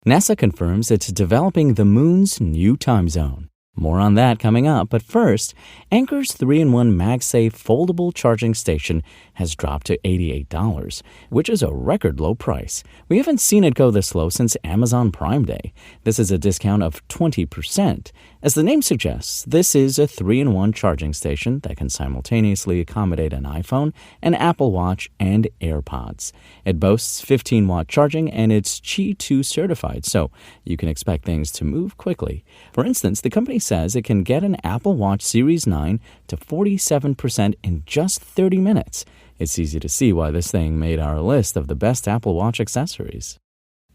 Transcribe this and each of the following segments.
NASA confirms it's developing the moon's new time zone. More on that coming up, but first, Anker's 3-in-1 MagSafe foldable charging station has dropped to $88, which is a record low price. We haven't seen it go this low since Amazon Prime Day. This is a discount of 20%. As the name suggests, this is a 3-in-1 charging station that can simultaneously accommodate an iPhone, an Apple Watch, and AirPods. It boasts 15-watt charging and it's Qi 2 certified, so you can expect things to move quickly. For instance, the company says it can get an Apple Watch Series 9 to 47% in just 30 minutes. It's easy to see why this thing made our list of the best Apple Watch accessories.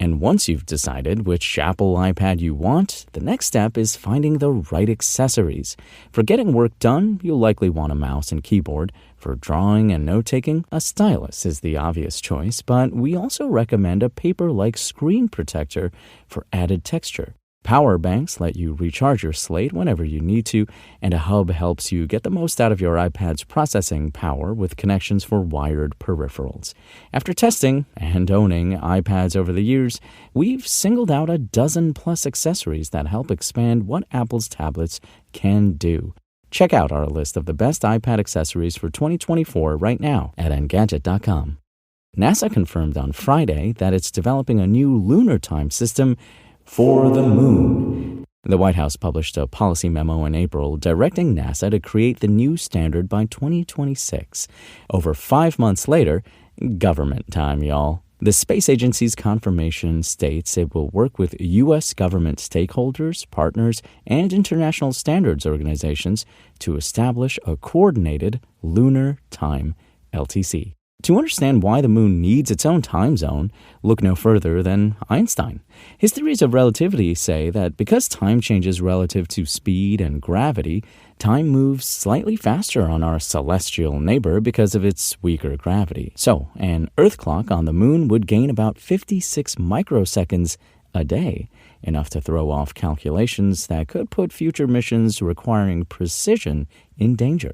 And once you've decided which Apple iPad you want, the next step is finding the right accessories. For getting work done, you'll likely want a mouse and keyboard. For drawing and note-taking, a stylus is the obvious choice, but we also recommend a paper-like screen protector for added texture. Power banks let you recharge your slate whenever you need to, and a hub helps you get the most out of your iPad's processing power with connections for wired peripherals. After testing and owning iPads over the years, we've singled out a dozen-plus accessories that help expand what Apple's tablets can do. Check out our list of the best iPad accessories for 2024 right now at Engadget.com. NASA confirmed on Friday that it's developing a new lunar time system for the moon. The White House published a policy memo in April directing NASA to create the new standard by 2026. Over 5 months later, government time, y'all. The space agency's confirmation states it will work with U.S. government stakeholders, partners, and international standards organizations to establish a coordinated lunar time, LTC. To understand why the moon needs its own time zone, look no further than Einstein. His theories of relativity say that because time changes relative to speed and gravity, time moves slightly faster on our celestial neighbor because of its weaker gravity. So, an Earth clock on the moon would gain about 56 microseconds a day, enough to throw off calculations that could put future missions requiring precision in danger.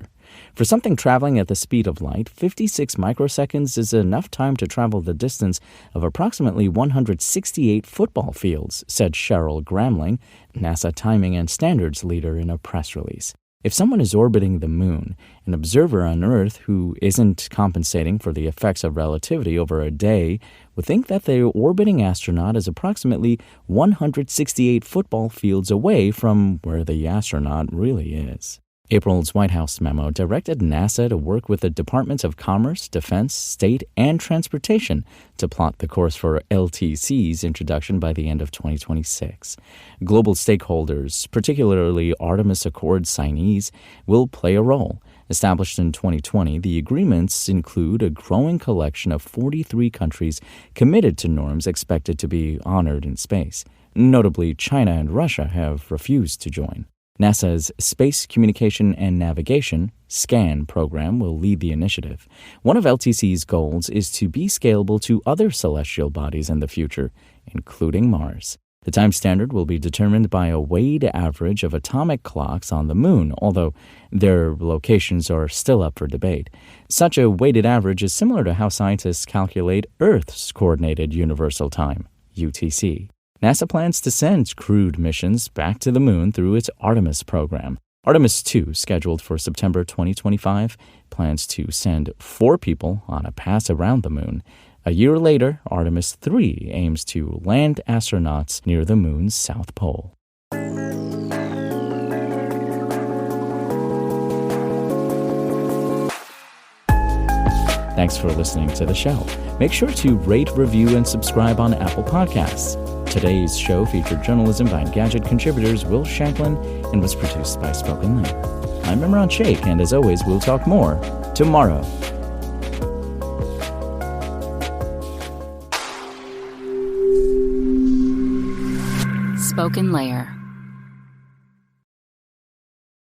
For something traveling at the speed of light, 56 microseconds is enough time to travel the distance of approximately 168 football fields, said Cheryl Gramling, NASA timing and standards leader, in a press release. If someone is orbiting the moon, an observer on Earth who isn't compensating for the effects of relativity over a day would think that the orbiting astronaut is approximately 168 football fields away from where the astronaut really is. April's White House memo directed NASA to work with the Departments of Commerce, Defense, State, and Transportation to plot the course for LTC's introduction by the end of 2026. Global stakeholders, particularly Artemis Accord signees, will play a role. Established in 2020, the agreements include a growing collection of 43 countries committed to norms expected to be honored in space. Notably, China and Russia have refused to join. NASA's Space Communication and Navigation, SCAN, program will lead the initiative. One of LTC's goals is to be scalable to other celestial bodies in the future, including Mars. The time standard will be determined by a weighted average of atomic clocks on the moon, although their locations are still up for debate. Such a weighted average is similar to how scientists calculate Earth's Coordinated Universal Time, UTC. NASA plans to send crewed missions back to the moon through its Artemis program. Artemis 2, scheduled for September 2025, plans to send 4 people on a pass around the moon. A year later, Artemis 3 aims to land astronauts near the moon's south pole. Thanks for listening to the show. Make sure to rate, review, and subscribe on Apple Podcasts. Today's show featured journalism by Engadget contributors Will Shanklin and was produced by Spoken Layer. I'm Imran Sheikh, and as always, we'll talk more tomorrow. Spoken Layer.